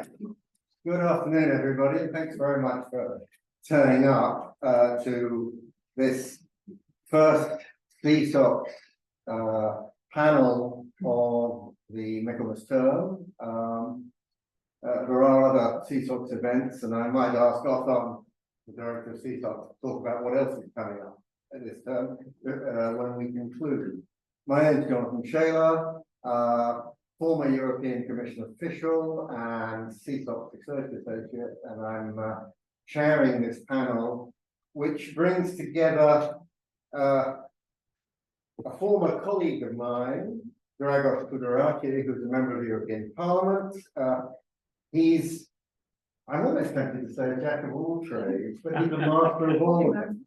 Right. Good afternoon, everybody. Thanks very much for turning up to this first SEESOX panel of the Michaelmas term. There are other SEESOX events, and I might ask Othon, the director of SEESOX, to talk about what else is coming up at this term when we conclude. My name is Jonathan Scheele, former European Commission official and SEESOX research associate, and I'm chairing this panel, which brings together a former colleague of mine, Dragos Tudorache, who's a member of the European Parliament. I'm almost tempted to say a jack of all trades, but he's a master of all of them.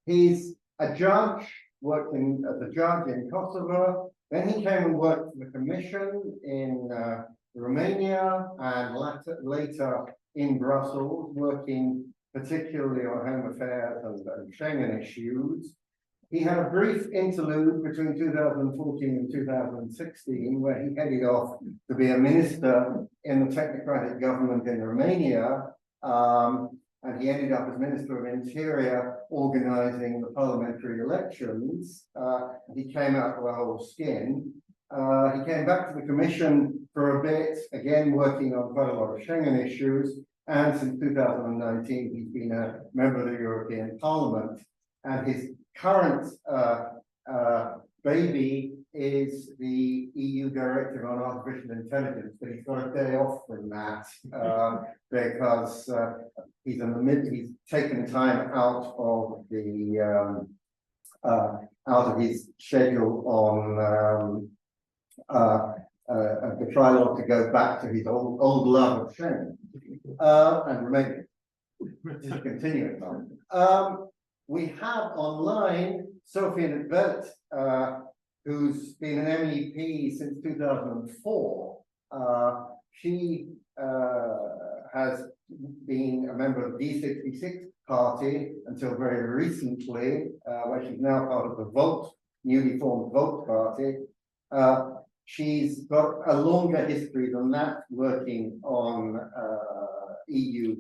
He's a judge, working as a judge in Kosovo. Then he came and worked for the Commission in Romania and later in Brussels, working particularly on home affairs and Schengen issues. He had a brief interlude between 2014 and 2016, where he headed off to be a minister in the technocratic government in Romania, and he ended up as Minister of Interior, organizing the parliamentary elections. He came out with a whole skin. He came back to the Commission for a bit, again working on quite a lot of Schengen issues, and since 2019 he's been a member of the European Parliament, and his current baby is the EU Directive on Artificial Intelligence, but he's got a day off from that because he's taken time out of the out of his schedule on the trilogue to go back to his old love of Schengen and Romania. Just continuing on. We have online Sophie and Veld, who's been an MEP since 2004. She has been a member of the D66 party until very recently, where she's now part of the Volt, newly formed Volt party. She's got a longer history than that, working on EU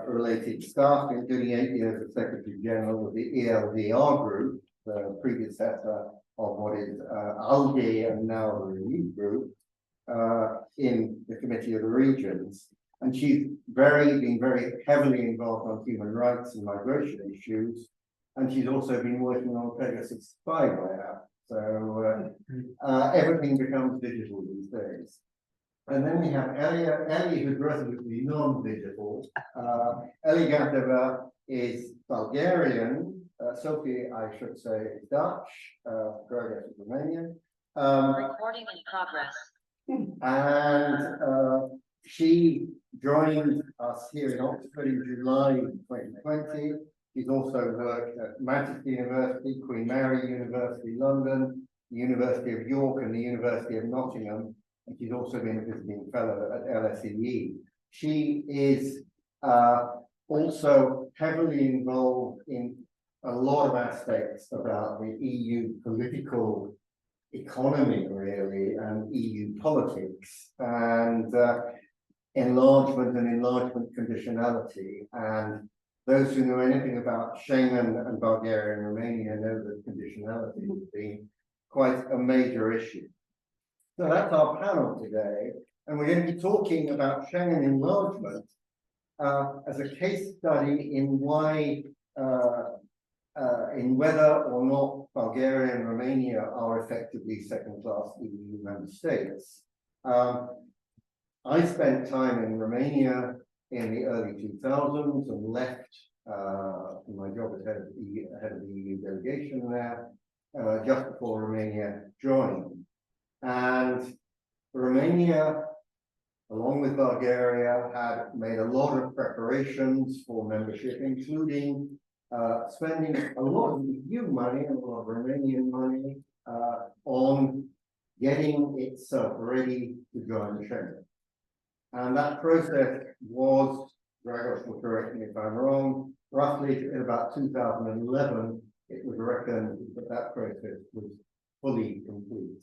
related stuff, including 8 years as Secretary General of the ELDR group, the predecessor of what is ALDE and now the Renew group, in the Committee of the Regions. And she's been very heavily involved on human rights and migration issues. And she's also been working on Pegasus spyware. So everything becomes digital these days. And then we have Ellie, who's resolutely non-digital. Ellie Gateva is Bulgarian. Sophie, I should say, is Dutch. Dragos is Romanian. Recording in progress. And she joined us here in Oxford in July 2020. She's also worked at Manchester University, Queen Mary University, London, the University of York, and the University of Nottingham. And she's also been a visiting fellow at LSEE. She is also heavily involved in a lot of aspects about the EU political economy, really, and EU politics, and enlargement and enlargement conditionality. And those who know anything about Schengen and Bulgaria and Romania know that conditionality has been quite a major issue. So that's our panel today, and we're going to be talking about Schengen enlargement as a case study in why, in whether or not Bulgaria and Romania are effectively second-class EU member states. I spent time in Romania in the early 2000s and left my job as head of the EU delegation there just before Romania joined. And Romania, along with Bulgaria, had made a lot of preparations for membership, including spending a lot of EU money and a lot of Romanian money on getting itself ready to join Schengen. And that process was, Dragos will correct me if I'm wrong, roughly in about 2011, it was reckoned that that process was fully complete.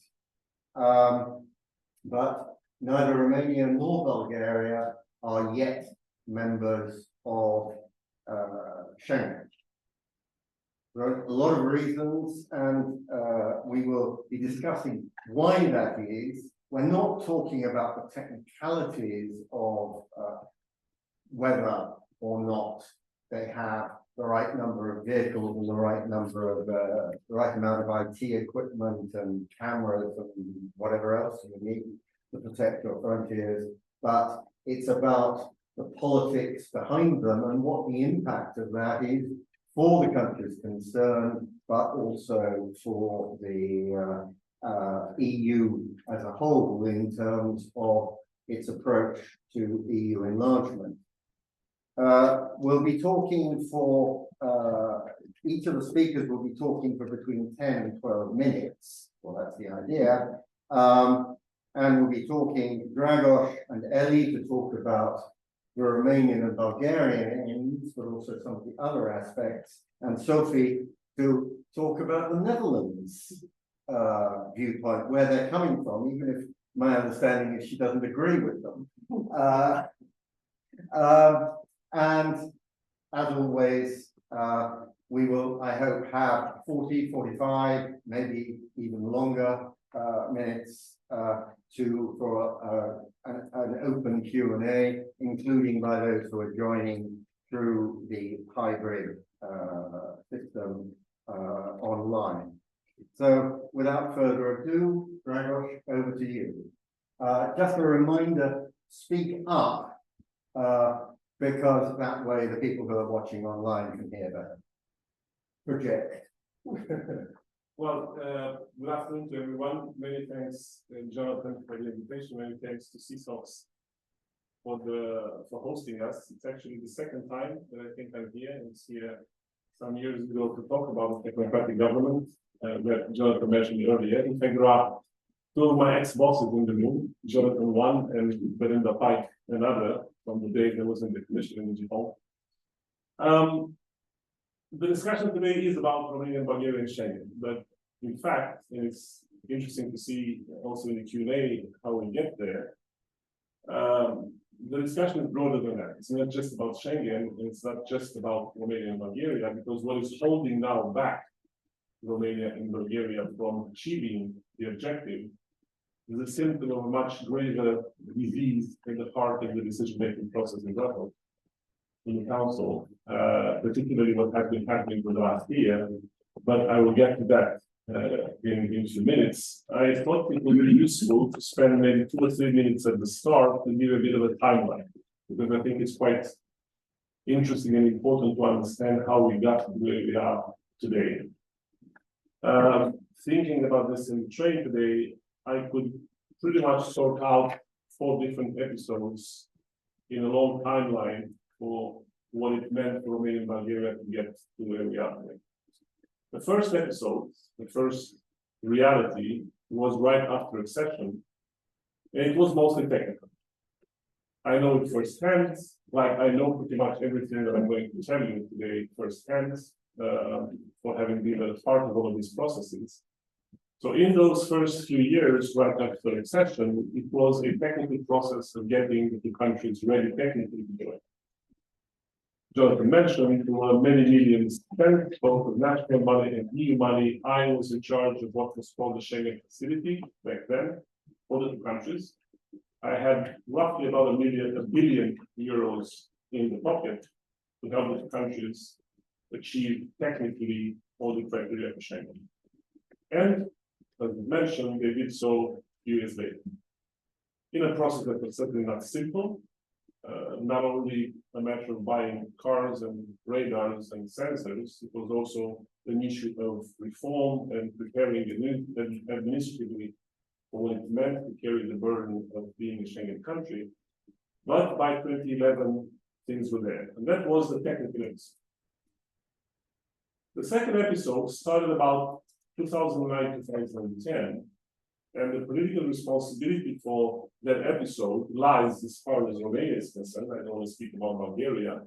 But neither Romania nor Bulgaria are yet members of Schengen. There are a lot of reasons, and we will be discussing why that is. We're not talking about the technicalities of whether or not they have the right number of vehicles and the right number of the right amount of IT equipment and cameras and whatever else you need to protect your frontiers, but it's about the politics behind them and what the impact of that is for the countries concerned, but also for the EU as a whole in terms of its approach to EU enlargement. We'll be talking for, each of the speakers will be talking for between 10 and 12 minutes. Well, that's the idea. And we'll be talking Dragos and Ellie to talk about the Romanian and Bulgarian ends, but also some of the other aspects, and Sophie to talk about the Netherlands viewpoint, where they're coming from, even if my understanding is she doesn't agree with them. And as always, we will, I hope, have 40, 45, maybe even longer minutes for an open Q&A, including by those who are joining through the hybrid system online. So without further ado, Dragos, over to you. Just a reminder, speak up, because that way the people who are watching online can hear better. Project. Well, good afternoon to everyone. Many thanks, Jonathan, for the invitation. Many thanks to SEESOX for hosting us. It's actually the second time that I think I'm here. I was here some years ago to talk about technocratic government that Jonathan mentioned earlier. In fact, there are two of my ex-bosses in the room, Jonathan one and Belinda Pike another, from the days I was in the commission in Japan. The discussion today is about Romania and Bulgaria and Schengen, but in fact, and it's interesting to see also in the Q&A how we get there. The discussion is broader than that. It's not just about Schengen, and it's not just about Romania and Bulgaria, because what is holding now back Romania and Bulgaria from achieving the objective is a symptom of a much greater disease in the heart of the decision-making process in Brussels, in the Council, particularly what has been happening for the last year, but I will get to that in a few minutes. I thought it would be useful to spend maybe 2 or 3 minutes at the start to give a bit of a timeline, because I think it's quite interesting and important to understand how we got to where we are today. Thinking about this in the train today, I could pretty much sort out 4 different episodes in a long timeline for what it meant for Romania and Bulgaria to get to where we are today. The first episode, the first reality, was right after accession, and it was mostly technical. I know it firsthand, like I know pretty much everything that I'm going to tell you today firsthand, for having been a part of all of these processes. So in those first few years, right after accession, it was a technical process of getting the 2 countries ready technically to join. Jonathan mentioned there were many millions spent, both of national money and EU money. I was in charge of what was called the Schengen facility back then for the 2 countries. I had roughly about a billion euros in the pocket to help the 2 countries achieve technically all the criteria for Schengen. And as mentioned, they did so a few years later. In a process that was certainly not simple, not only a matter of buying cars and radars and sensors, it was also an issue of reform and preparing administratively for what it meant to carry the burden of being a Schengen country. But by 2011, things were there. And that was the technical episode. The second episode started about 2009, 2010, and the political responsibility for that episode lies, as far as Romania is concerned. I don't want to speak about Bulgaria,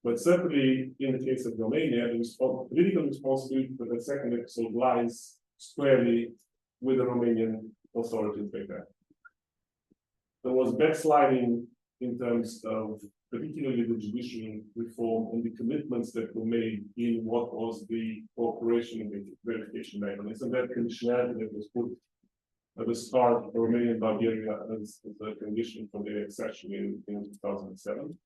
but certainly in the case of Romania, the political responsibility for the second episode lies squarely with the Romanian authorities back then. there was backsliding in terms of particularly the judicial reform and the commitments that were made in what was the cooperation and verification mechanism, that conditionality that was put at the start of Romania and Bulgaria as a condition for their accession in 2007.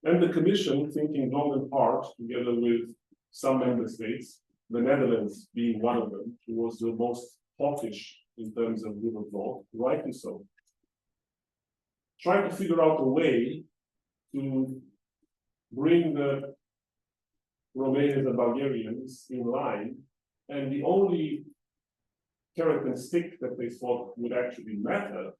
And the Commission, thinking long and hard, together with some member states, the Netherlands being one of them, who was the most hawkish in terms of rule of law, rightly so, trying to figure out a way to bring the Romanians and Bulgarians in line, and the only carrot and stick that they thought would actually matter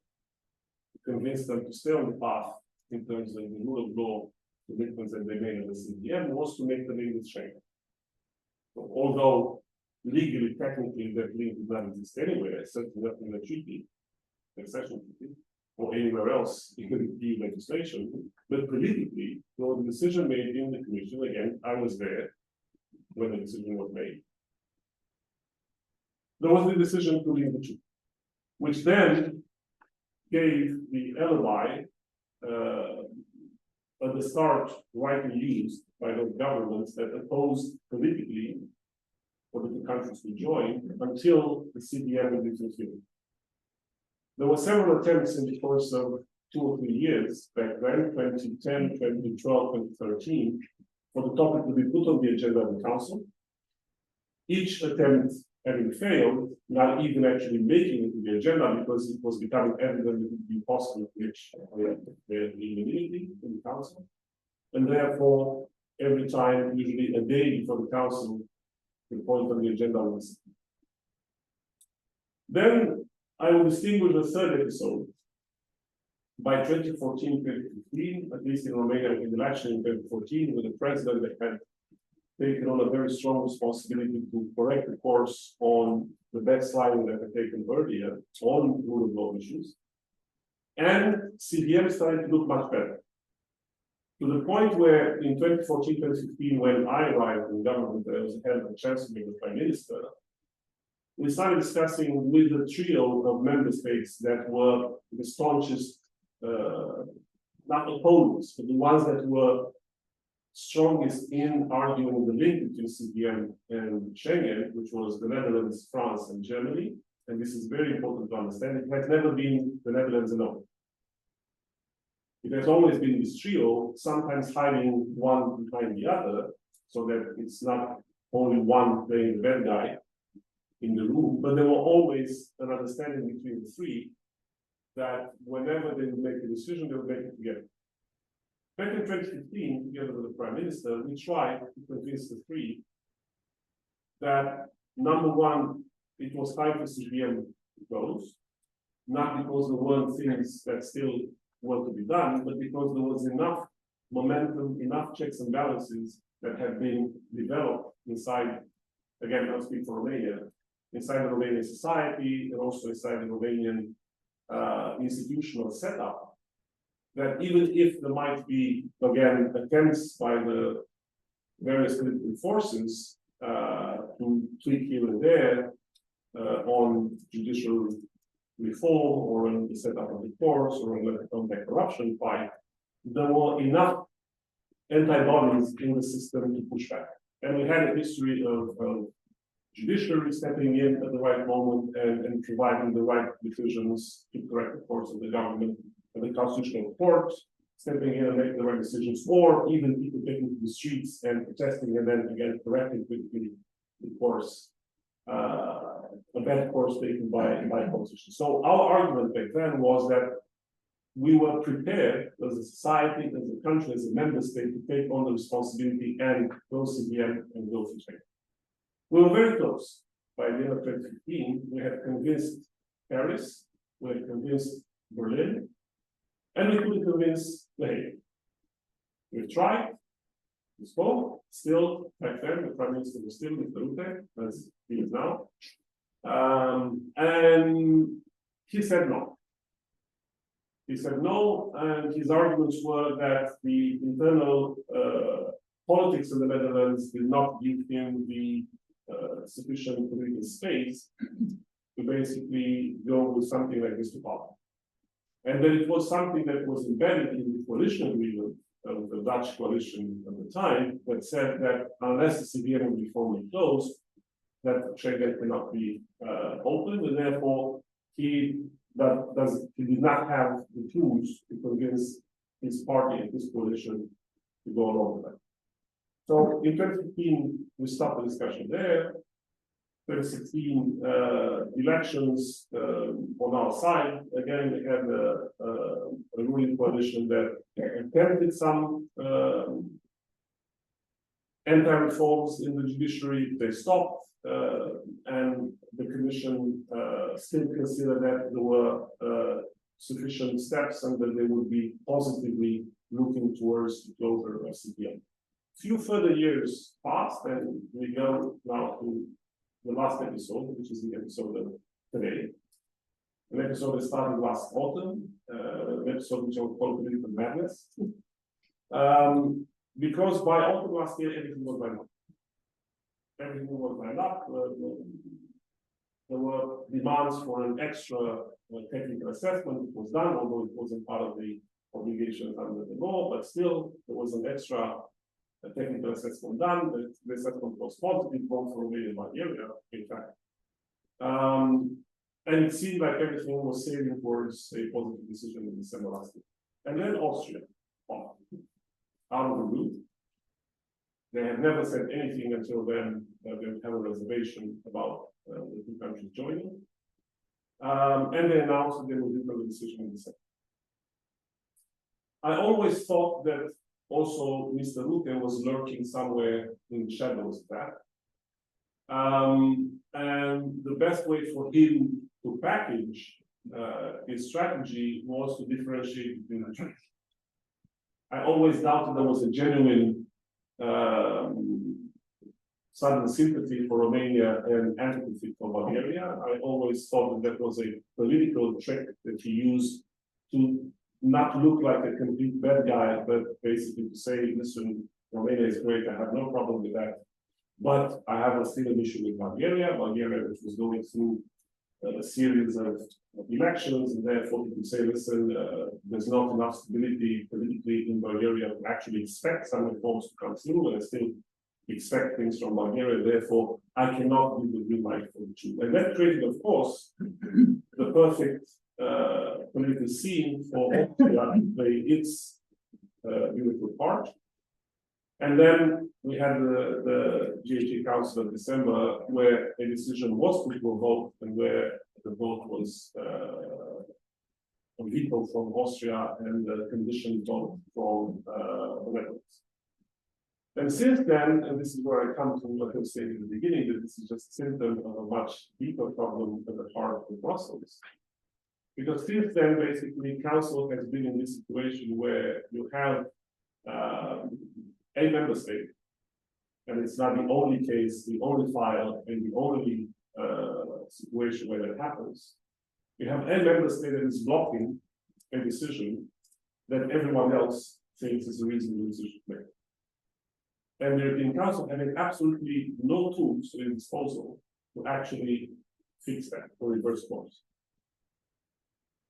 to convince them to stay on the path in terms of the rule of law commitments that they made in the CDM was to make the link with Schengen. So although legally, technically, that link does not exist anywhere, certainly not in the treaty, accession treaty, or anywhere else in the EU legislation, but politically, there was a decision made in the Commission. Again, I was there when the decision was made. There was the decision to link the two, which then gave the alibi at the start widely used by those governments that opposed politically for the two countries to join until the CDM was fulfilled. There were several attempts in the course of 2 or 3 years back then, 2010, 2012, 2013, for the topic to be put on the agenda of the Council. Each attempt having failed, not even actually making it to the agenda because it was becoming evident that it would be impossible to reach the unanimity in the Council. And therefore, every time, usually a day before the Council, the point on the agenda was. Then I will distinguish the third episode. By 2014-2015, at least in Romania, in the election in 2014, with a president that had taken on a very strong responsibility to correct the course on the backsliding that had taken earlier on rule of law issues. And CDM started to look much better. To the point where in 2014-2015, when I arrived in government, I was head of the Chancellor, the Prime Minister, we started discussing with the trio of member states that were the staunchest, not opponents, but the ones that were strongest in arguing the link between CDM and Schengen, which was the Netherlands, France, and Germany. And this is very important to understand. It has never been the Netherlands alone. It has always been this trio, sometimes hiding one behind the other, so that it's not only one playing the bad guy in the room, but there were always an understanding between the three that whenever they would make a decision, they would make it together. Back in 2015, together with the Prime Minister, we tried to convince the three that, number one, it was time for CDM to close, not because there weren't things that still were to be done, but because there was enough momentum, enough checks and balances that had been developed inside, again, I'll speak for Romania, inside the Romanian society and also inside the Romanian institutional setup, that even if there might be, again, attempts by the various political forces to tweak here and there on judicial reform or on the setup of the courts or on the corruption fight, there were enough antibodies in the system to push back. And we had a history of judiciary stepping in at the right moment and providing the right decisions to correct the course of the government, and the constitutional court stepping in and making the right decisions, or even people taking to the streets and protesting and then again correcting quickly the course, a bad course taken by politicians. So our argument back then was that we were prepared as a society, as a country, as a member state to take on the responsibility and go CDM and go for Schengen. We were very close. By the end of 2015, we had convinced Paris, we had convinced Berlin, and we couldn't convince The Hague. We tried, we spoke, still back then, the Prime Minister was still with Tudorache, as he is now. And he said no. He said no, and his arguments were that the internal politics in the Netherlands did not give him the sufficient political space to basically go with something like this to power. And then it was something that was embedded in the coalition agreement of the Dutch coalition at the time that said that unless the CVM will be formally closed, that Schengen cannot be opened, and therefore he did not have the tools to convince his party and his coalition to go along with that. So in 2015, we stopped the discussion there. 2016 elections on our side, again, we had a ruling coalition that attempted some anti-reforms in the judiciary. They stopped, and the commission still considered that there were sufficient steps and that they would be positively looking towards the closure of CPM. Few further years passed, and we go now to the last episode, which is the episode of today. An episode that started last autumn, an episode which I would call political madness. Because by autumn last year, everything was lined up. Everything was lined up. There were demands for an extra technical assessment. It was done, although it wasn't part of the obligations under the law, but still there was an extra technical assessment done. The assessment was positive, both for Romania and Bulgaria, in fact. And it seemed like everything was sailing towards a positive decision in December last year. And then Austria, out of the blue. They had never said anything until then that they would have a reservation about the two countries joining. And they announced that they would do the decision in December. I always thought that also Mr. Rutte was lurking somewhere in the shadows of that. And the best way for him to package his strategy was to differentiate between the two. I always doubted there was a genuine sudden sympathy for Romania and antipathy for Bulgaria. I always thought that was a political trick that he used to not look like a complete bad guy, but basically to say, listen, Romania is great, I have no problem with that. But I have still an issue with Bulgaria, which was going through a series of elections, and therefore you could say, listen, there's not enough stability politically in Bulgaria to actually expect some reforms to come through, and I still expect things from Bulgaria, therefore I cannot give the green light for the two. And that created, of course, the perfect political scene for Austria to play its beautiful part. And then we had the GHG Council of December, where a decision was put to a vote, and where the vote was a veto from Austria and a conditioned vote from the Netherlands. And since then, and this is where I come to what I was saying in the beginning, that this is just a symptom of a much deeper problem at the heart of Brussels. Because since then, basically, Council has been in this situation where you have a member state, and it's not the only case, the only file, and the only situation where that happens. You have a member state that is blocking a decision that everyone else thinks is a reasonable decision to make. And the European Council having absolutely no tools at its disposal to actually fix that or reverse course.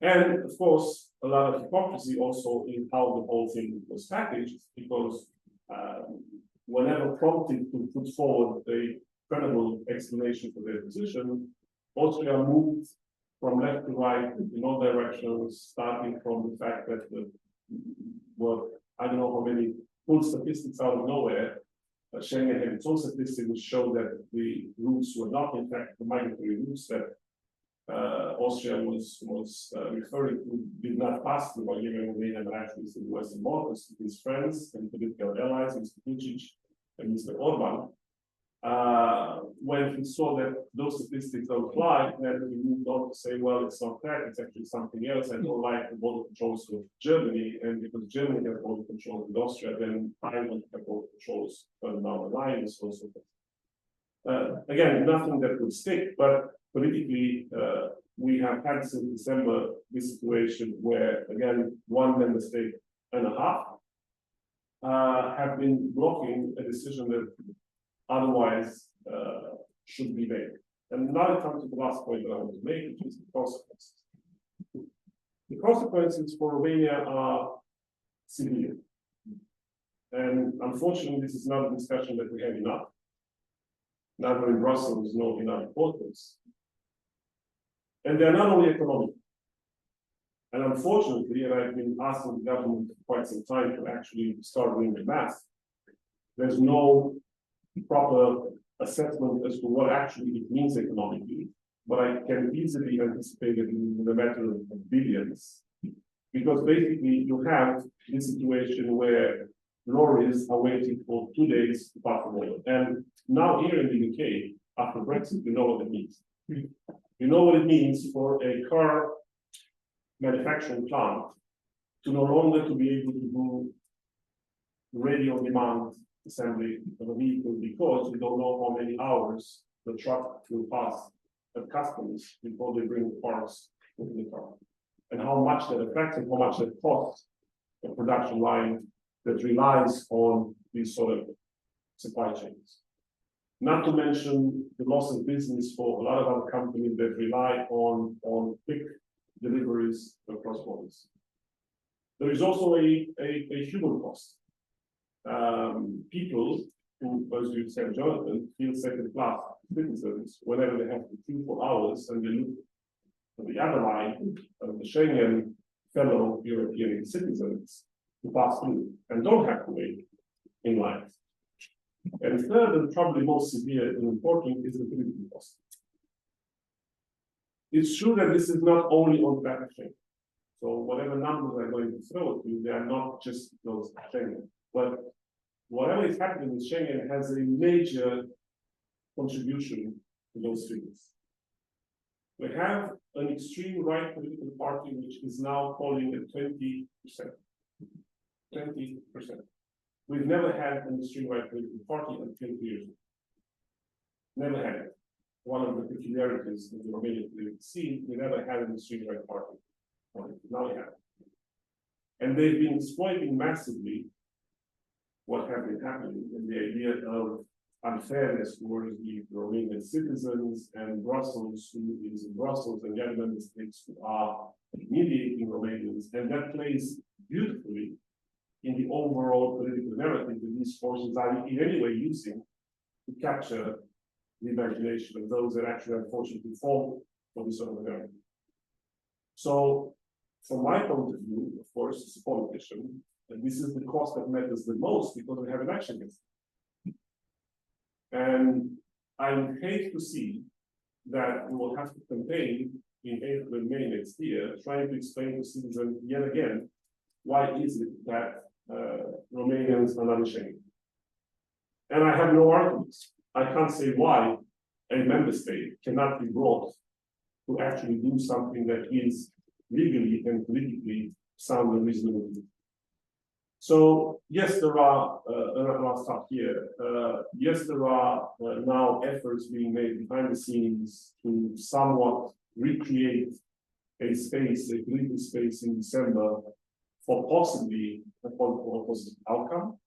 And of course, a lot of hypocrisy also in how the whole thing was packaged, because whenever prompted to put forward a credible explanation for their position, Austria moved from left to right in all directions, starting from the fact that I don't know how many full statistics out of nowhere. Schengen had its own statistics which showed that the routes were not, in fact, the migratory routes that Austria was referring to did not pass through Bulgaria and Romania, but actually through the Western Balkans. His friends and political allies, Mr. Vučić and Mr. Orban, when he saw that those statistics don't apply, then he moved on to say, well, it's not that, it's actually something else. I don't like the border controls with Germany, and because Germany has border controls with Austria, then I want to have border controls further down the line, and so on. Again, nothing that would stick, but politically, we have had since December this situation where, again, one member state and a half have been blocking a decision that otherwise should be made. And now it comes to the last point that I want to make, which is the consequences. The consequences for Romania are severe. And unfortunately, this is not a discussion that we have enough. Neither in Brussels nor in our portals. And they're not only economic. And unfortunately, and I've been asking the government for quite some time to actually start doing the math, there's no proper assessment as to what actually it means economically. But I can easily anticipate it in the matter of billions. Because basically you have this situation where lorries are waiting for 2 days to pass the border. And now here in the UK, after Brexit, you know what it means. You know what it means for a car manufacturing plant to no longer to be able to do radio demand assembly of a vehicle because we don't know how many hours the truck will pass at customs before they bring the parts into the car. And how much that affects and how much that costs a production line that relies on these sort of supply chains. Not to mention the loss of business for a lot of other companies that rely on quick deliveries across borders. There is also a human cost. People who, as you said, Jonathan, feel second-class citizens whenever they have to queue for hours and they look at the other line of the Schengen fellow European citizens to pass through and don't have to wait in line. And third, and probably most severe and important, is the political cost. It's true that this is not only on back of Schengen. So whatever numbers I'm going to throw at you, they are not just those Schengen. But whatever is happening with Schengen has a major contribution to those figures. We have an extreme right political party which is now calling it 20%. 20%. We've never had an extreme right political party until 2 years ago. Never had it. One of the peculiarities of the Romanian political scene, we never had an extreme right party. Now we have it. And they've been exploiting massively what has been happening in the idea of unfairness towards the Romanian citizens and Brussels, who is in Brussels, and the other member states who are mediating Romanians, and that plays beautifully in the overall political narrative that these forces are in any way using to capture the imagination of those that actually unfortunately fall for this sort of narrative. So, from my point of view, of course, as a politician, and this is the cost that matters the most because we have an action against it. And I would hate to see that we will have to campaign in April and May next year, trying to explain to citizens yet again, why is it that Romanians are not in Schengen? And I have no arguments. I can't say why a member state cannot be brought to actually do something that is legally and politically sound and reasonable. So yes, there are, and I'll stop here. Yes, there are now efforts being made behind the scenes to somewhat recreate a space, a political space in December for possibly a positive outcome.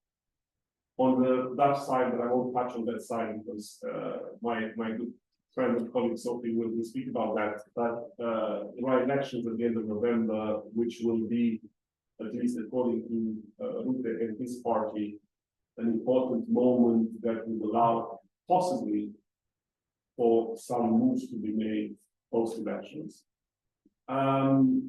On the Dutch side, but I won't touch on that side because my good friend and colleague Sophie will speak about that. But there are elections at the end of November, which will be, at least according to Rutte and his party, an important moment that will allow possibly for some moves to be made post-elections,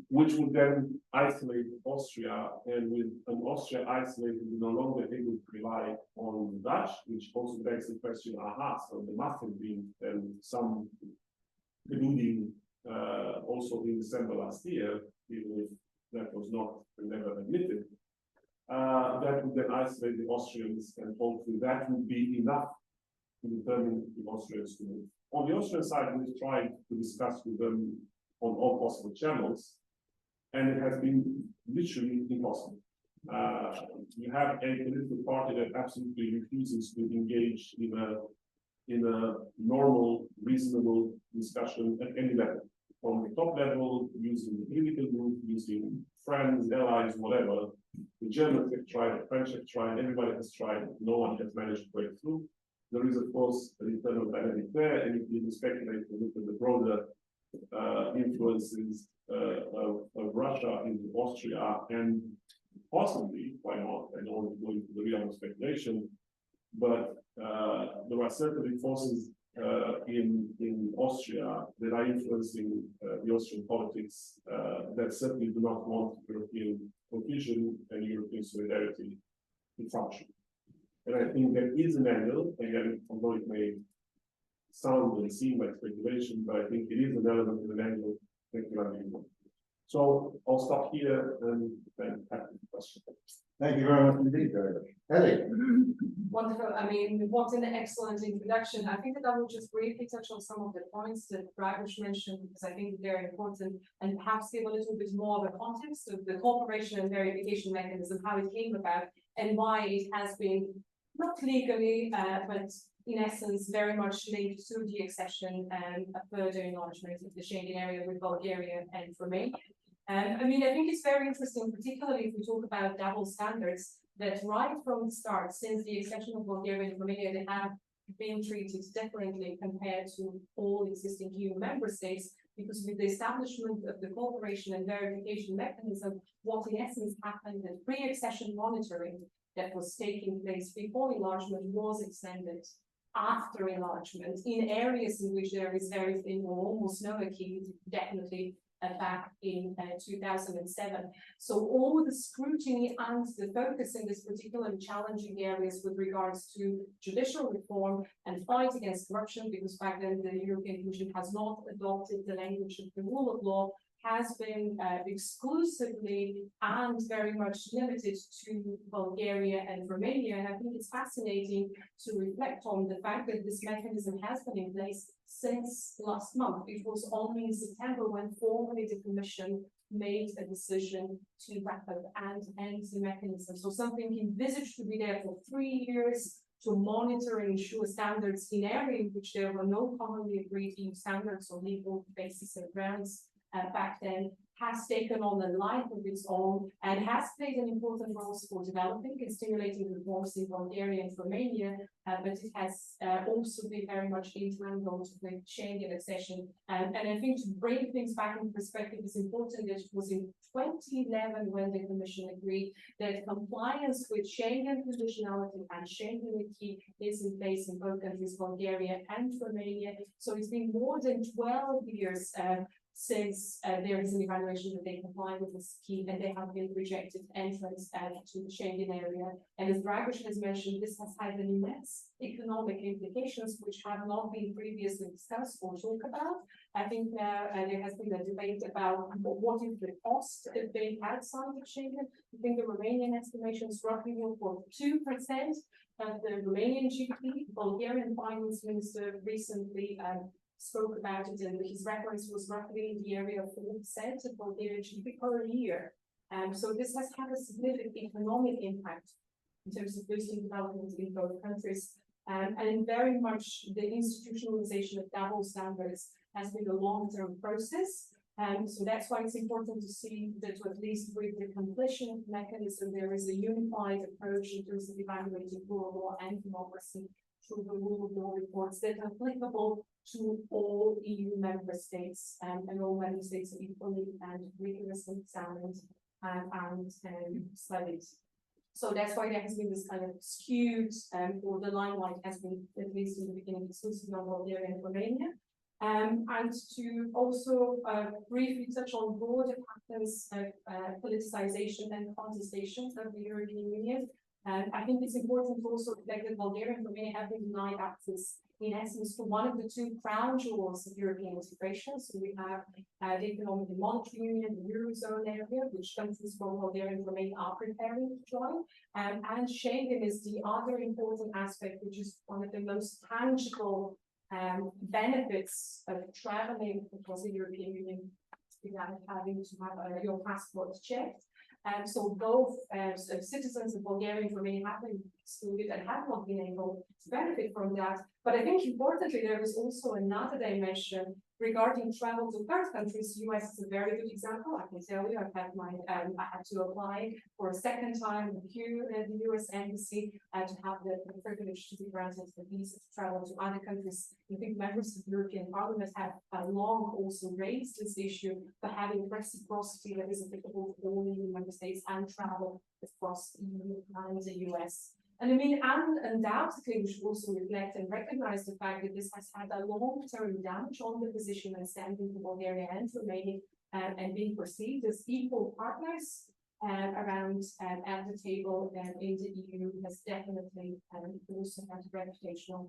which would then isolate Austria, and with an Austria isolated, we no longer able to rely on the Dutch, which also begs the question, aha, so there must have been some colluding also in December last year, even if that was not never admitted, that would then isolate the Austrians, and hopefully that would be enough to determine the Austrians to move. On the Austrian side, we've tried to discuss with them on all possible channels, and it has been literally impossible. You have a political party that absolutely refuses to engage in a normal, reasonable discussion at any level. From the top level, using the political group, using friends, allies, whatever. The Germans have tried, the French have tried, everybody has tried, no one has managed to break through. There is, of course, an internal dynamic there, and if you speculate to look at the broader influences of Russia into Austria, and possibly, why not? I don't want to go into the realm of speculation, but there are certainly forces in Austria that are influencing the Austrian politics that certainly do not want European cohesion and European solidarity to function. And I think there is an angle, again, although it may sound and seem like speculation, but I think it is an element of an angle that you are doing. So I'll stop here and then have the question. Thank you very much indeed, Ellie. Wonderful. I mean, what an excellent introduction. I think that I will just briefly touch on some of the points that Dragos mentioned, because I think they're important, and perhaps give a little bit more of a context of the cooperation and verification mechanism, how it came about, and why it has been not legally, but in essence, very much linked to the accession and a further enlargement of the Schengen area with Bulgaria and Romania. I mean, I think it's very interesting, particularly if we talk about double standards, that right from the start, since the accession of Bulgaria and Romania, they have been treated differently compared to all existing EU member states, because with the establishment of the cooperation and verification mechanism, what in essence happened that pre-accession monitoring that was taking place before enlargement was extended after enlargement in areas in which there is very thin or almost no acquis, definitely back in 2007. So all the scrutiny and the focus in this particularly challenging areas with regards to judicial reform and fight against corruption, because back then the European Commission has not adopted the language of the rule of law, has been exclusively and very much limited to Bulgaria and Romania. And I think it's fascinating to reflect on the fact that this mechanism has been in place since last month. It was only in September when formally the Commission made a decision to wrap up and end the mechanism. So something envisaged to be there for 3 years to monitor and ensure standards in areas in which there were no commonly agreed EU standards or legal basis and grounds back then, has taken on a life of its own and has played an important role for developing and stimulating reforms in Bulgaria and Romania, but it has also been very much entangled with Schengen accession. And I think to bring things back in perspective is important that it was in 2011 when the Commission agreed that compliance with Schengen conditionality and Schengen acquis is in place in both countries, Bulgaria and Romania. So it's been more than 12 years since there is an evaluation that they comply with this key, and they have been rejected entrance to the Schengen area. And as Dragos has mentioned, this has had an immense economic implications which have not been previously discussed or talked about. I think now there has been a debate about what is the cost if they had signed the Schengen. I think the Romanian estimation is roughly 2% of the Romanian GDP. Bulgarian finance minister recently spoke about it, and his reference was roughly in the area of 4% of Bulgarian GDP per year. So this has had a significant economic impact in terms of boosting development in both countries. And very much the institutionalization of double standards has been a long-term process. So that's why it's important to see that at least with the completion mechanism, there is a unified approach in terms of evaluating rule of law and democracy through the rule of law reports that are applicable to all EU member states, and all member states are equally and rigorously examined and studied. So that's why there has been this kind of skewed, or the limelight has been, at least in the beginning, exclusively on Bulgaria and Romania. And to also briefly touch on broader patterns of politicization and contestation of the European Union. I think it's important to also reflect that Bulgaria and Romania have been denied access, in essence, to one of the two crown jewels of European integration. So we have the Economic and Monetary Union, the Eurozone area, which countries from Bulgaria and Romania are preparing to join. And Schengen is the other important aspect, which is one of the most tangible benefits of traveling across the European Union, without having to have your passport checked. So both citizens of Bulgaria and Romania have been excluded and have not been able to benefit from that. But I think importantly, there is also another dimension Regarding travel to third countries, US is a very good example. I can tell you, I had to apply for a second time with the US Embassy to have the privilege to be granted the visa to travel to other countries. I think members of the European Parliament have long also raised this issue for having reciprocity that is applicable to all EU member states and travel across the EU and the US. And I mean, and undoubtedly, we should also reflect and recognize the fact that this has had a long-term damage on the position and standing of Bulgaria and Romania, and being perceived as equal partners around at the table in the EU has definitely also had reputational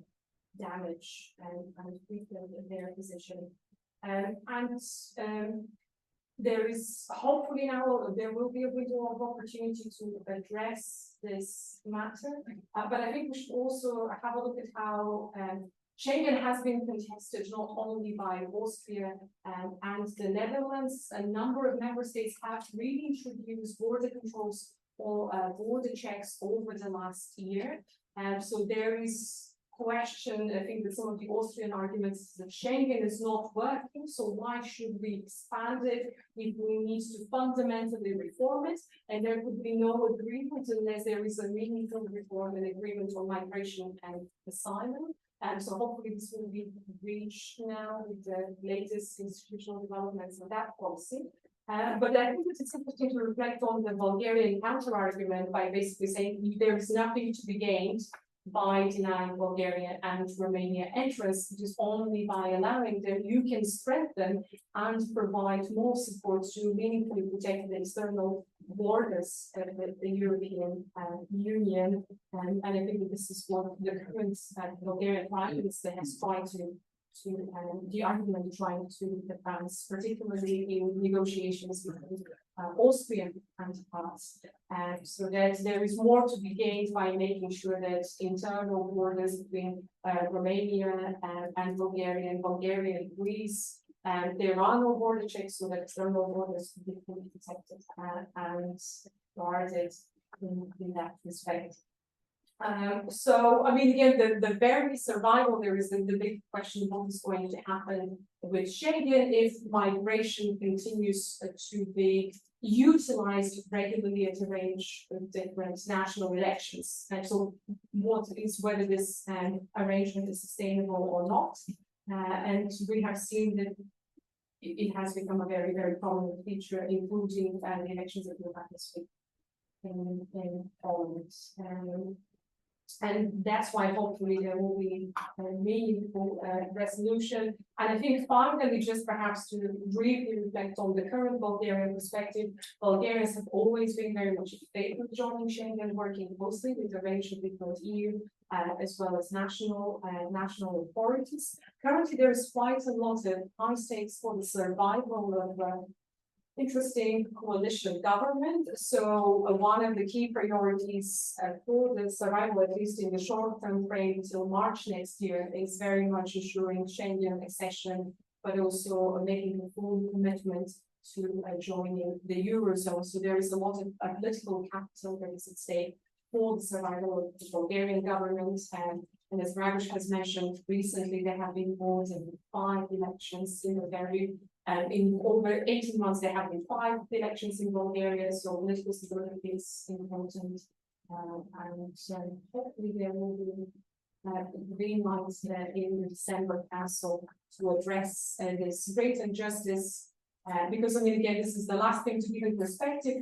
damage and weakened their position. There is hopefully now there will be a window of opportunity to address this matter, but I think we should also have a look at how Schengen has been contested not only by Austria and the Netherlands. A number of member states have really introduced border controls or border checks over the last year, so there is question. I think that some of the Austrian arguments is that Schengen is not working, so why should we expand it if we need to fundamentally reform it? And there would be no agreement unless there is a meaningful reform and agreement on migration and asylum. And so hopefully this will be reached now with the latest institutional developments of that policy. But I think it's interesting to reflect on the Bulgarian counter-argument by basically saying there is nothing to be gained by denying Bulgaria and Romania entrance. It is only by allowing them you can strengthen and provide more support to meaningfully protect the external borders of the European Union. And I think that this is one of the current Bulgarian Prime Minister has tried to the argument trying to advance, particularly in negotiations with Austrian counterparts. So that there is more to be gained by making sure that internal borders between Romania and Bulgaria and Greece, there are no border checks, so that external borders can be fully protected and guarded in that respect. So, I mean, again, the very survival, there is the big question, what is going to happen with Schengen if migration continues to be utilized regularly at a range of different national elections. And so what is whether this arrangement is sustainable or not. And we have seen that it has become a very, very prominent feature, including the elections that we had this week in Poland. And that's why hopefully there will be a meaningful resolution. And I think finally, just perhaps to briefly reflect on the current Bulgarian perspective, Bulgarians have always been very much in favor of joining Schengen, working closely with a range of different EU as well as national authorities. Currently, there is quite a lot of high stakes for the survival of interesting coalition government. So one of the key priorities for the survival, at least in the short-term frame until March next year, is very much ensuring Schengen accession, but also making a full commitment to joining the Eurozone. So there is a lot of political capital that is at stake for the survival of the Bulgarian government. And as Dragos has mentioned, recently there have been more than 5 elections in Bulgaria. In over 18 months, there have been 5 elections in Bulgaria, so political stability is important. And hopefully there will be green lights in the December Council to address this great injustice. Because, I mean, again, this is the last thing to give in perspective.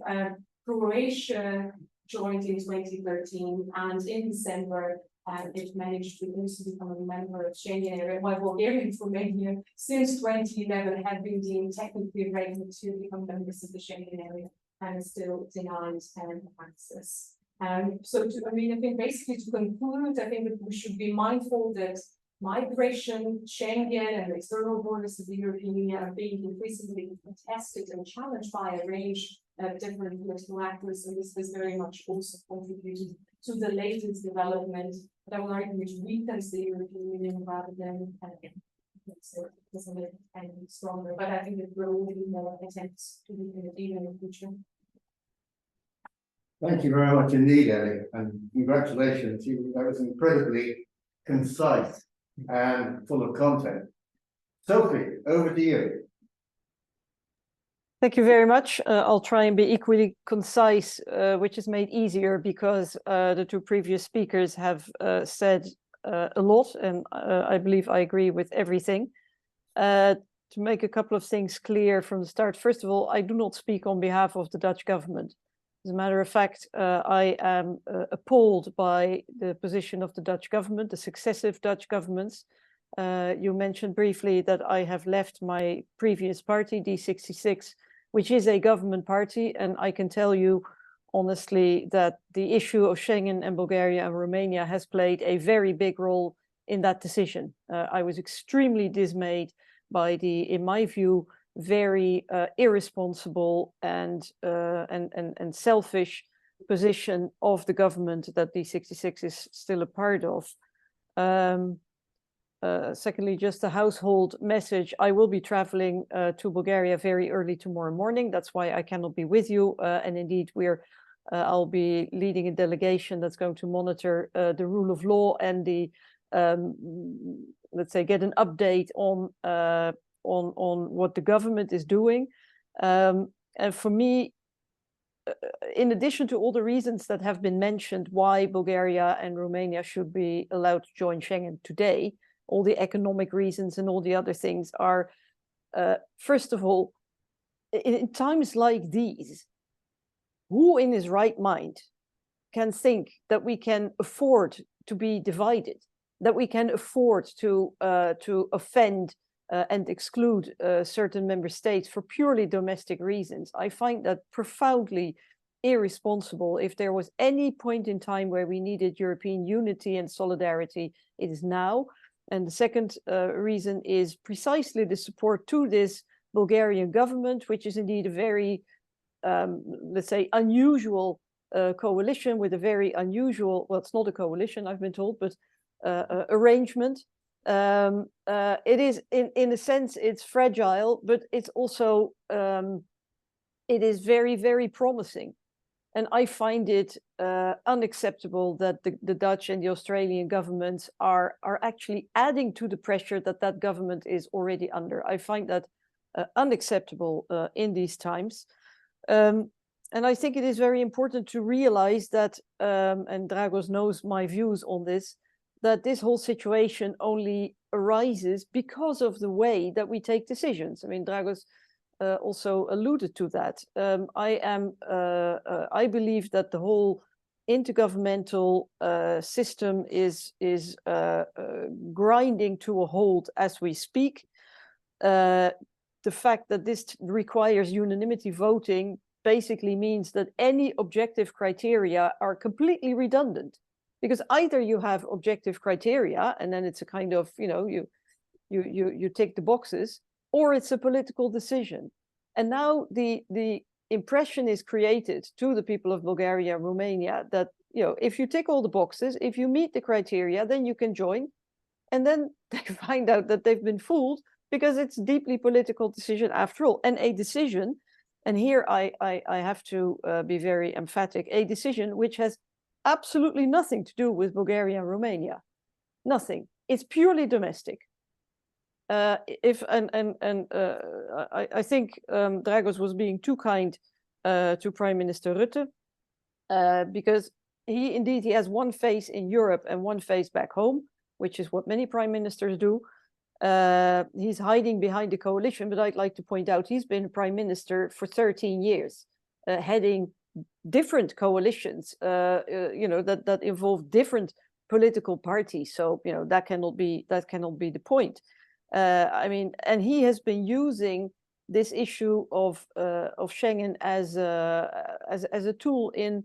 Croatia joined in 2013, and in December, it managed to also become a member of Schengen area, while Bulgaria and Romania since 2011 have been deemed technically ready to become members of the Schengen area and still denied access. So, I think basically to conclude, I think that we should be mindful that migration, Schengen, and the external borders of the European Union are being increasingly contested and challenged by a range of different political actors, and this has very much also contributed to the latest development that will argue which weakens the European Union rather than doesn't make it any stronger. But I think that there will be more attempts to weaken it even in the future. Thank you very much indeed, Ellie, and congratulations. That was incredibly concise and full of content. Sophie, over to you. Thank you very much. I'll try and be equally concise, which is made easier because the two previous speakers have said a lot, and I believe I agree with everything. To make a couple of things clear from the start, first of all, I do not speak on behalf of the Dutch government. As a matter of fact, I am appalled by the position of the Dutch government, the successive Dutch governments. You mentioned briefly that I have left my previous party, D66, which is a government party, and I can tell you honestly that the issue of Schengen and Bulgaria and Romania has played a very big role in that decision. I was extremely dismayed by the, in my view, very irresponsible and selfish position of the government that D66 is still a part of. Secondly, just a household message. I will be traveling to Bulgaria very early tomorrow morning. That's why I cannot be with you. And indeed, I'll be leading a delegation that's going to monitor the rule of law and the, let's say, get an update on what the government is doing. And for me, in addition to all the reasons that have been mentioned why Bulgaria and Romania should be allowed to join Schengen today, all the economic reasons and all the other things are, first of all, in times like these, who in his right mind can think that we can afford to be divided, that we can afford to offend and exclude certain member states for purely domestic reasons? I find that profoundly irresponsible. If there was any point in time where we needed European unity and solidarity, it is now. And the second reason is precisely the support to this Bulgarian government, which is indeed a very, let's say, unusual coalition with a very unusual, well, it's not a coalition, I've been told, but arrangement. It is, in a sense, it's fragile, but it's also, it is very, very promising. And I find it unacceptable that the Dutch and the Australian governments are actually adding to the pressure that government is already under. I find that unacceptable in these times. And I think it is very important to realize that, and Dragos knows my views on this, that this whole situation only arises because of the way that we take decisions. I mean, Dragos also alluded to that. I believe that the whole intergovernmental system is grinding to a halt as we speak. The fact that this requires unanimity voting basically means that any objective criteria are completely redundant, because either you have objective criteria and then it's a kind of, you know, you tick the boxes, or it's a political decision. And now the impression is created to the people of Bulgaria and Romania that, you know, if you tick all the boxes, if you meet the criteria, then you can join. And then they find out that they've been fooled because it's a deeply political decision after all. And a decision, and here I have to be very emphatic, a decision which has absolutely nothing to do with Bulgaria and Romania. Nothing. It's purely domestic. I think Dragos was being too kind to Prime Minister Rutte, because he has one face in Europe and one face back home, which is what many prime ministers do. He's hiding behind the coalition, but I'd like to point out he's been prime minister for 13 years, heading different coalitions, you know, that involve different political parties. So, you know, that cannot be the point. I mean, and he has been using this issue of Schengen as a tool in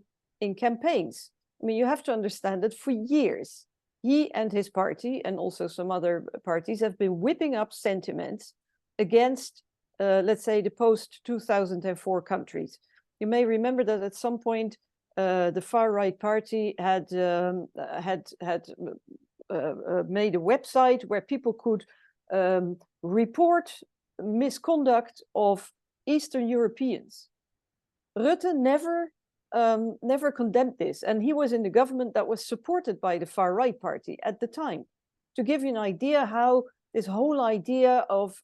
campaigns. I mean, you have to understand that for years, he and his party, and also some other parties, have been whipping up sentiments against, let's say, the post-2004 countries. You may remember that at some point, the far-right party had made a website where people could report misconduct of Eastern Europeans. Rutte never condemned this, and he was in the government that was supported by the far-right party at the time. To give you an idea how this whole idea of,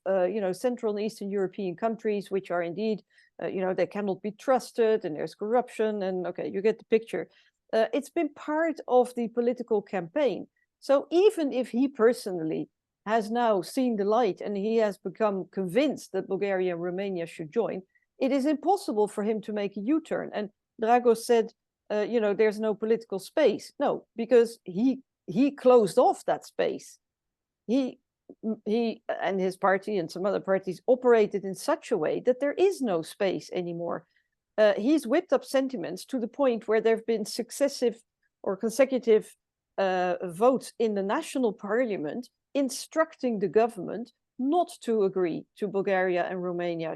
Central and Eastern European countries, which are indeed, they cannot be trusted and there's corruption and okay, you get the picture. It's been part of the political campaign. So even if he personally has now seen the light and he has become convinced that Bulgaria and Romania should join, it is impossible for him to make a U-turn. And Dragos said, there's no political space. No, because he closed off that space. He and his party and some other parties operated in such a way that there is no space anymore. He's whipped up sentiments to the point where there have been successive or consecutive votes in the national parliament instructing the government not to agree to Bulgaria and Romania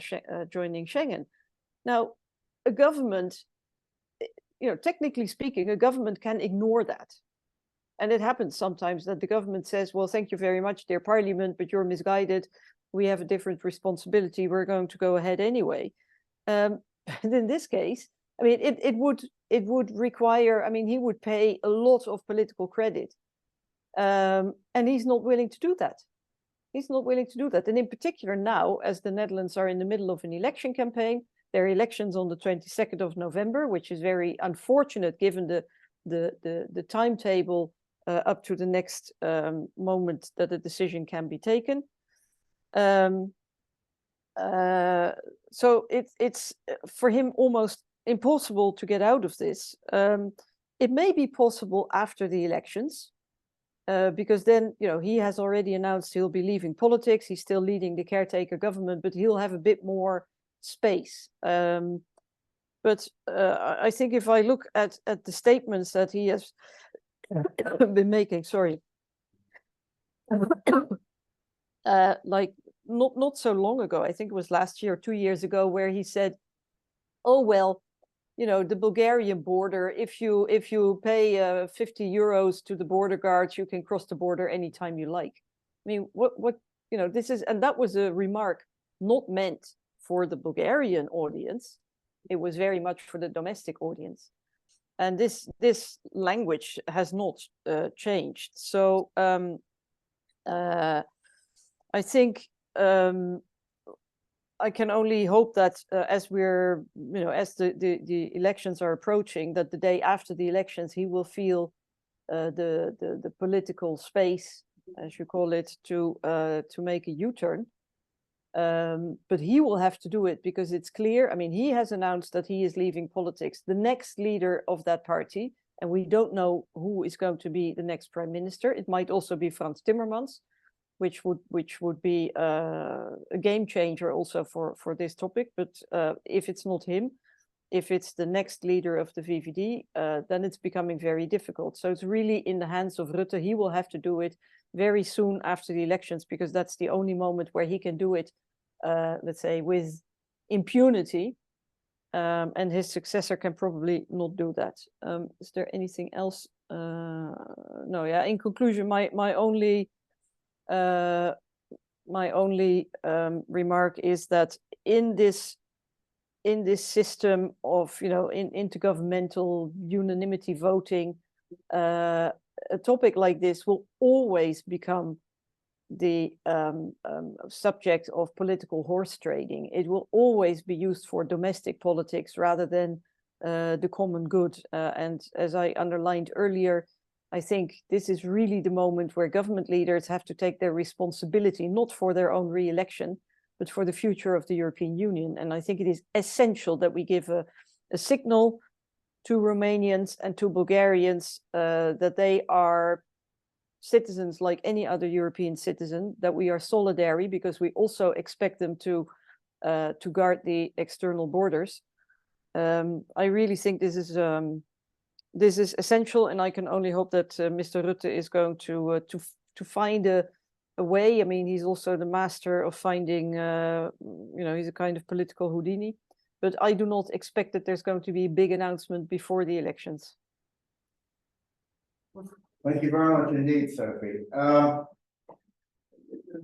joining Schengen. Now, a government, technically speaking, a government can ignore that. And it happens sometimes that the government says, well, thank you very much, dear parliament, but you're misguided. We have a different responsibility. We're going to go ahead anyway. And in this case, I mean, it would require, I mean, he would pay a lot of political credit. And he's not willing to do that. He's not willing to do that. And in particular now, as the Netherlands are in the middle of an election campaign, there are elections on the 22nd of November, which is very unfortunate given the timetable up to the next moment that a decision can be taken. So it's for him almost impossible to get out of this. It may be possible after the elections, because then, he has already announced he'll be leaving politics. He's still leading the caretaker government, but he'll have a bit more space. But I think if I look at the statements that he has been making, like not so long ago, I think it was last year, 2 years ago, where he said, oh, well, the Bulgarian border, if you pay 50 euros to the border guards, you can cross the border anytime you like. I mean, what this is, and that was a remark not meant for the Bulgarian audience. It was very much for the domestic audience. And this language has not changed. So I think I can only hope that as we're, as the elections are approaching, that the day after the elections, he will feel the political space, as you call it, to make a U-turn. But he will have to do it because it's clear. I mean, he has announced that he is leaving politics. The next leader of that party, and we don't know who is going to be the next prime minister. It might also be Frans Timmermans, which would be a game changer also for this topic. But if it's not him, if it's the next leader of the VVD, then it's becoming very difficult. So it's really in the hands of Rutte. He will have to do it very soon after the elections, because that's the only moment where he can do it, let's say, with impunity. And his successor can probably not do that. Is there anything else? No, yeah, in conclusion, my only remark is that in this system of intergovernmental unanimity voting, a topic like this will always become the subject of political horse trading. It will always be used for domestic politics rather than the common good. And as I underlined earlier, I think this is really the moment where government leaders have to take their responsibility, not for their own re-election, but for the future of the European Union. And I think it is essential that we give a signal to Romanians and to Bulgarians that they are citizens like any other European citizen, that we are solidary, because we also expect them to guard the external borders. I really think this is essential, and I can only hope that Mr. Rutte is going to find a way. I mean, he's also the master of finding, he's a kind of political Houdini. But I do not expect that there's going to be a big announcement before the elections. Thank you very much indeed, Sophie.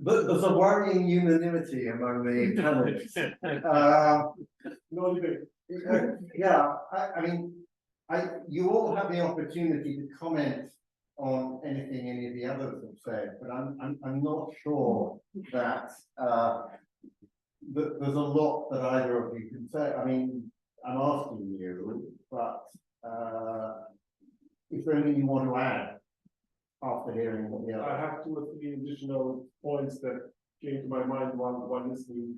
But there's a worrying unanimity among the panelists. Yeah, I mean, you all have the opportunity to comment on anything any of the others have said, but I'm not sure that, there's a lot that either of you can say. I mean, I'm asking you, but, is there anything you want to add after hearing what the I other? have 2 or 3 additional points that came to my mind while listening,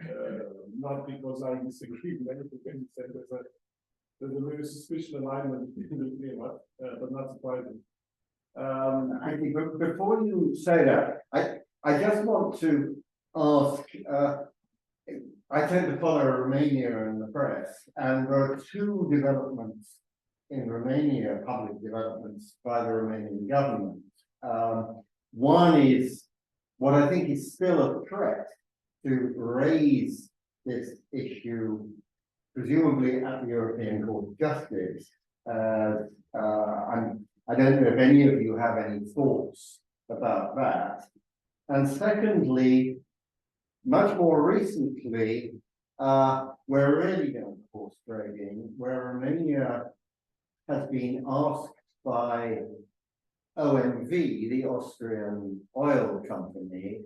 not because I disagree with anything you said, there's a very suspicious alignment between the 3 of us, but not surprising. I think, but before you say that, I just want to ask, I tend to follow Romania in the press, and there are 2 developments in Romania, public developments by the Romanian government. One is what I think is still a threat to raise this issue, presumably at the European Court of Justice. I don't know if any of you have any thoughts about that. And secondly, much more recently, we're really going to horse trading, where Romania has been asked by OMV, the Austrian oil company,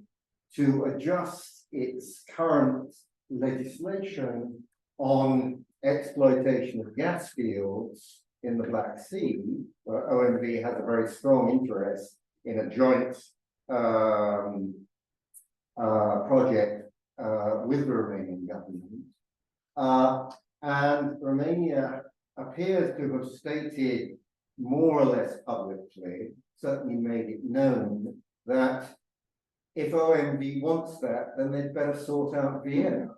to adjust its current legislation on exploitation of gas fields in the Black Sea, where OMV has a very strong interest in a joint project with the Romanian government. And Romania appears to have stated more or less publicly, certainly made it known, that if OMV wants that, then they'd better sort out Vienna.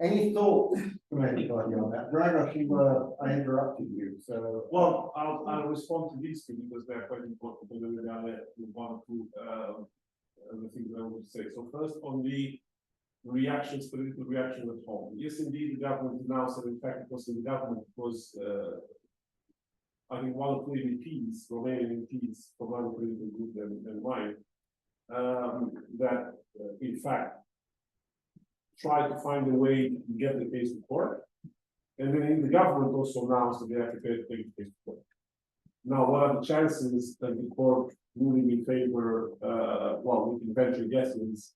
Any thoughts from anybody on that? Dragos, I interrupted you, so. Well, I'll respond to these 2 because they're quite important, but then I'll let 1 or 2 the things that I want to say. So first on the reactions, political reaction at home. Yes, indeed, the government announced that in fact it was in the government was I think 1 or 2 MPs, Romanian MPs from one political group and mine, that in fact tried to find a way to get the case to court. And then in the government also announced that they have to take the case to court. Now, what are the chances that the court ruling in favor, well, we can venture guesses,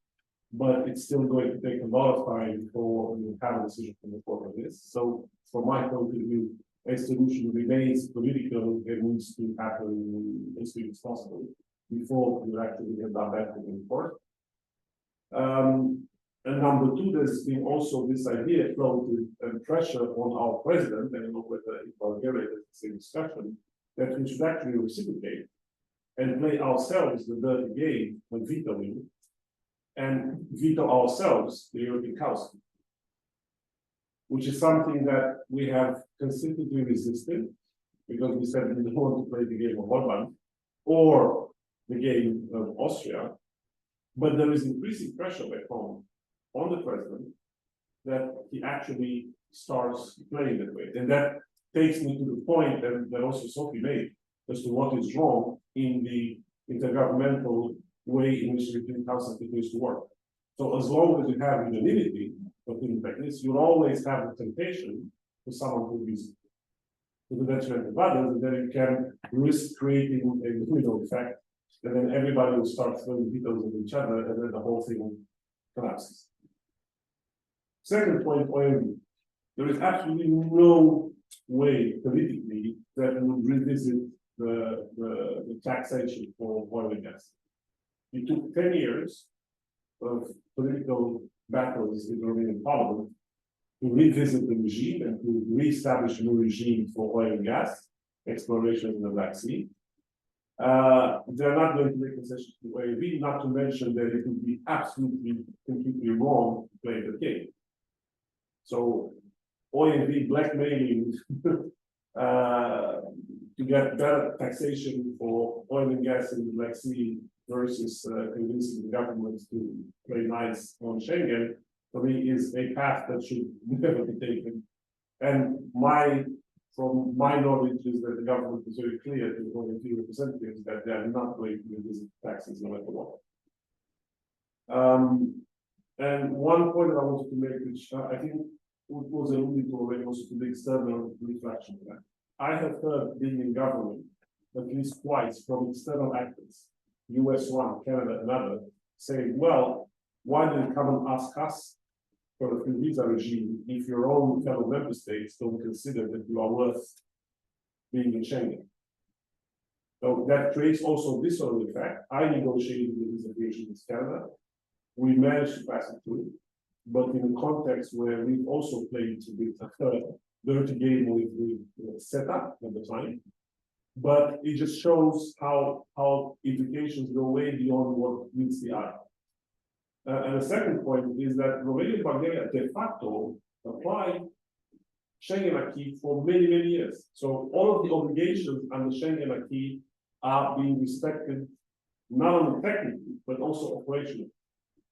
but it's still going to take a lot of time before we have a decision from the court on this. So from my point of view, a solution remains political. It needs to happen as soon as possible before we actually end up back in court. And number 2, there's been also this idea floated and pressure on our president, and whether in Bulgaria there's the same discussion, that we should actually reciprocate and play ourselves the dirty game of vetoing and veto ourselves the European Council, which is something that we have consistently resisted because we said we don't want to play the game of Orban or the game of Austria, but there is increasing pressure back home on the president that he actually starts playing that way. And that takes me to the point that also Sophie made as to what is wrong in the intergovernmental way in which the European Council continues to work. So as long as you have unanimity of things like this, you'll always have the temptation for someone who is to the detriment of others, and then you can risk creating a domino effect, and then everybody will start throwing vetoes at each other, and then the whole thing collapses. Second point, there is absolutely no way politically that we would revisit the taxation for oil and gas. It took 10 years of political battles in the Romanian parliament to revisit the regime and to re-establish a new regime for oil and gas exploration in the Black Sea. They're not going to make concessions to OMV, not to mention that it would be absolutely, completely wrong to play the game. So OMV blackmailing to get better taxation for oil and gas in the Black Sea versus convincing the government to play nice on Schengen, for me, is a path that should never be taken. And from my knowledge is that the government is very clear to the OMV representatives that they are not going to revisit taxes no matter what. And one point that I wanted to make, which I think was alluded to already, also to the external reflection of that. I have heard, being in government, at least twice from external actors, US one, Canada another, saying, well, why did you come and ask us for a free visa regime if your own fellow member states don't consider that you are worth being in Schengen? So that creates also this sort of effect. I negotiated the visa regime with Canada. We managed to pass it through, but in a context where we've also played a bit of a dirty game with the setup at the time. But it just shows how implications go way beyond what meets the eye. And the second point is that Romania and Bulgaria de facto applied Schengen acquis for many, many years. So all of the obligations under Schengen acquis are being respected, not only technically, but also operationally.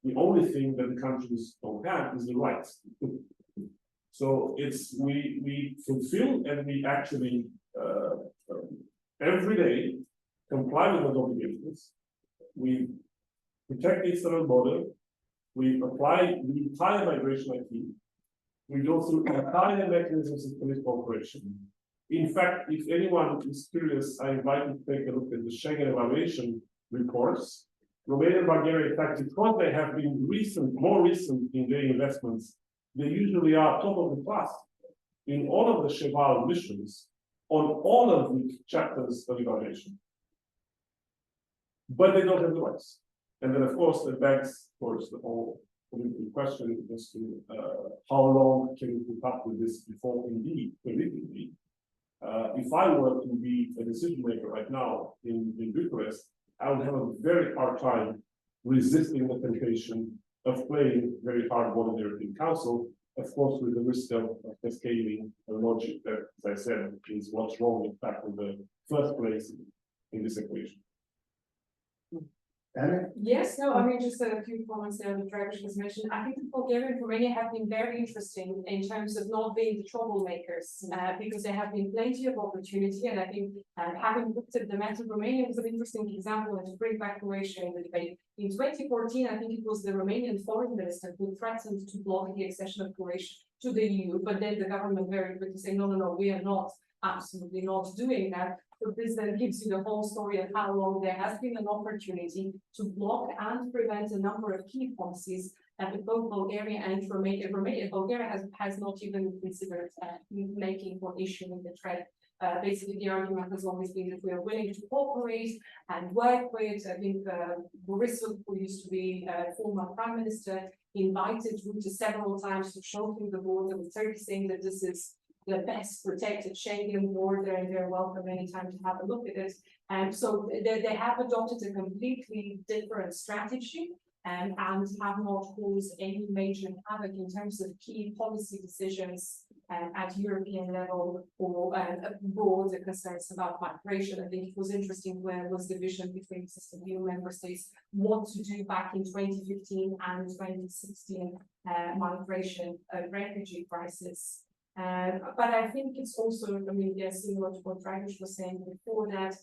The only thing that the countries don't have is the rights. So it's we fulfill and we actually every day comply with those obligations. We protect the external border. We apply the entire migration acquis. We go through entire mechanisms of police cooperation. In fact, if anyone is curious, I invite you to take a look at the Schengen evaluation reports. Romania and Bulgaria, in fact, because they have been more recent in their investments, they usually are top of the class in all of the Scheele missions on all of the chapters of evaluation. But they don't have the rights. And then, of course, the banks, of course, the whole political question as to how long can we put up with this before indeed, politically, if I were to be a decision maker right now in Bucharest, I would have a very hard time resisting the temptation of playing very hard ball in the European Council, of course, with the risk of cascading a logic that, as I said, is what's wrong, in fact, in the first place in this equation. Yes, no, I mean, just a few comments there that Dragos has mentioned. I think Bulgaria and Romania have been very interesting in terms of not being the troublemakers, because there have been plenty of opportunity. And I think having looked at the map of Romania was an interesting example, and to bring back Croatia in the debate. In 2014, I think it was the Romanian foreign minister who threatened to block the accession of Croatia to the EU, but then the government very quickly said, no, we are not, absolutely not doing that. So this then gives you the whole story of how long there has been an opportunity to block and prevent a number of key policies that both Bulgaria and Romania. Bulgaria has not even considered making or issuing the trade. Basically, the argument has always been that we are willing to cooperate and work with. I think Borisov, who used to be former prime minister, invited Rutte several times to show him the border with Turkey, saying that this is the best protected Schengen border, and they're welcome anytime to have a look at it. And so they have adopted a completely different strategy and have not caused any major havoc in terms of key policy decisions at European level or broader concerns about migration. I think it was interesting where was the division between existing EU member states, what to do back in 2015 and 2016 migration refugee crisis. But I think it's also, I mean, yes, similar to what Dragos was saying before that,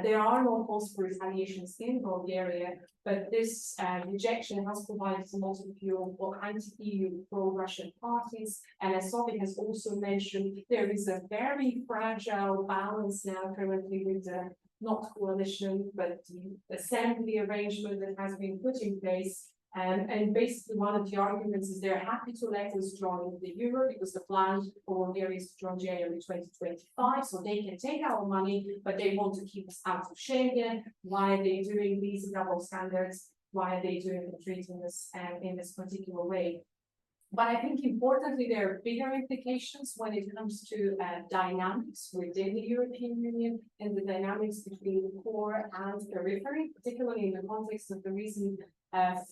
there are no calls for retaliations in Bulgaria, but this rejection has provided a lot of fuel for anti-EU pro-Russian parties. And as Sophie has also mentioned, there is a very fragile balance now currently with the not coalition, but the assembly arrangement that has been put in place. And basically one of the arguments is they're happy to let us join the euro because the plan for Bulgaria is to join January 2025, so they can take our money, but they want to keep us out of Schengen. Why are they doing these double standards? Why are they doing and treating us in this particular way? But I think importantly, there are bigger implications when it comes to dynamics within the European Union and the dynamics between core and periphery, particularly in the context of the recent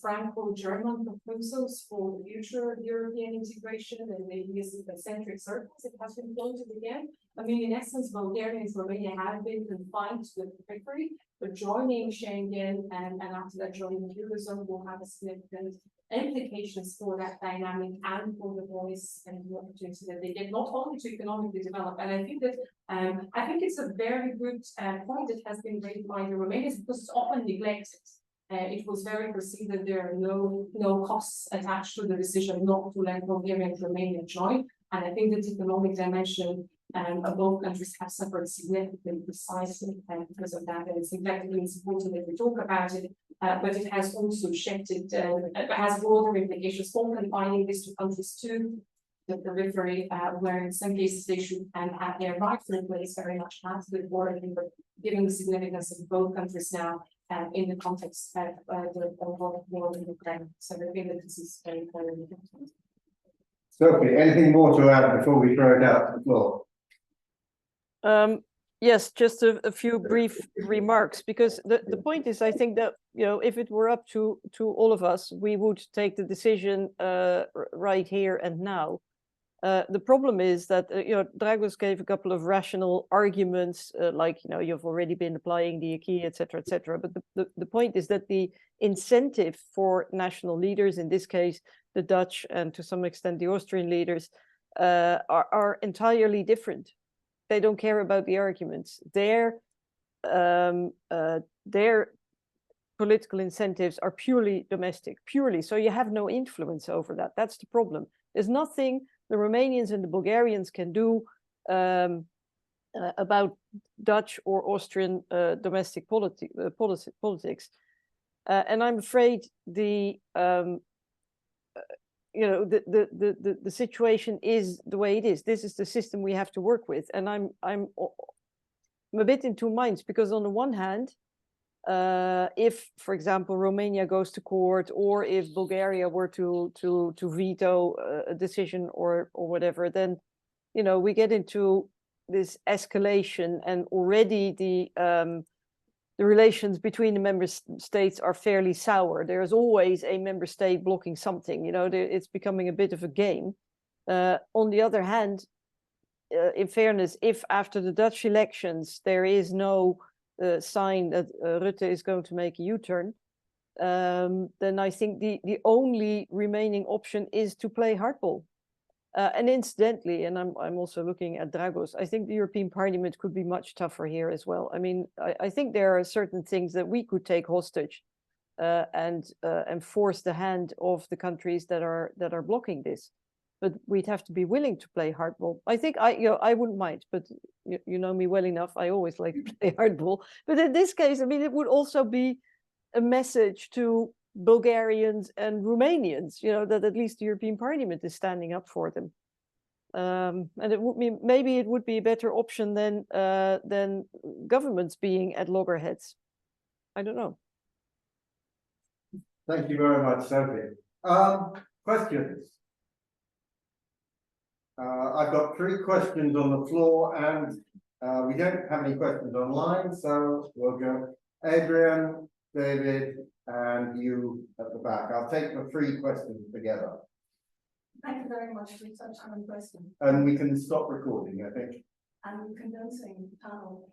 Franco-German proposals for the future of European integration and the Eurocentric circles. It has been floated again. I mean, in essence, Bulgaria and Romania have been confined to the periphery, but joining Schengen and after that joining the Eurozone will have a significant implications for that dynamic and for the voice and the opportunity that they get, not only to economically develop. And I think that it's a very good point that has been raised by the Romanians because it's often neglected. It was very perceived that there are no costs attached to the decision not to let Bulgaria and Romania join. And I think that economic dimension Both countries have suffered significantly precisely because of that, and it's exactly important that we talk about it. But it has also shifted, has broader implications for confining this to countries too. The periphery, where in some cases they should have their rightful place very much as with border, but given the significance of both countries now in the context of the overall war in Ukraine. So I think that this is very, very important. Sophie, anything more to add before we throw it out to the floor? Yes, just a few brief remarks, because the point is, I think that, you know, if it were up to all of us, we would take the decision right here and now. The problem is that, you know, Dragos gave a couple of rational arguments, like, you know, you've already been applying the acquis, et cetera, et cetera. But the point is that the incentive for national leaders, in this case, the Dutch and to some extent the Austrian leaders, are entirely different. They don't care about the arguments. Their political incentives are purely domestic, purely. So you have no influence over that. That's the problem. There's nothing the Romanians and the Bulgarians can do about Dutch or Austrian domestic politics. And I'm afraid the you know, the situation is the way it is. This is the system we have to work with, and I'm a bit in two minds, because on the one hand, if, for example, Romania goes to court, or if Bulgaria were to veto a decision or whatever, then, you know, we get into this escalation, and already the relations between the member states are fairly sour. There is always a member state blocking something, you know, it's becoming a bit of a game. On the other hand, in fairness, if after the Dutch elections there is no sign that Rutte is going to make a U-turn, then I think the only remaining option is to play hardball. And incidentally, and I'm also looking at Dragos, I think the European Parliament could be much tougher here as well. I mean, I think there are certain things that we could take hostage and force the hand of the countries that are blocking this. But we'd have to be willing to play hardball. I think I wouldn't mind, but you know me well enough. I always like to play hardball. But in this case, I mean, it would also be a message to Bulgarians and Romanians, you know, that at least the European Parliament is standing up for them. And it would be, maybe it would be a better option than governments being at loggerheads. I don't know. Thank you very much, Sophie. Questions? I've got 3 questions on the floor, and we don't have any questions online, so we'll go Adrian, David, and you at the back. I'll take the 3 questions together. Thank you very much for such an question. And we can stop recording, I think. And condensing panel.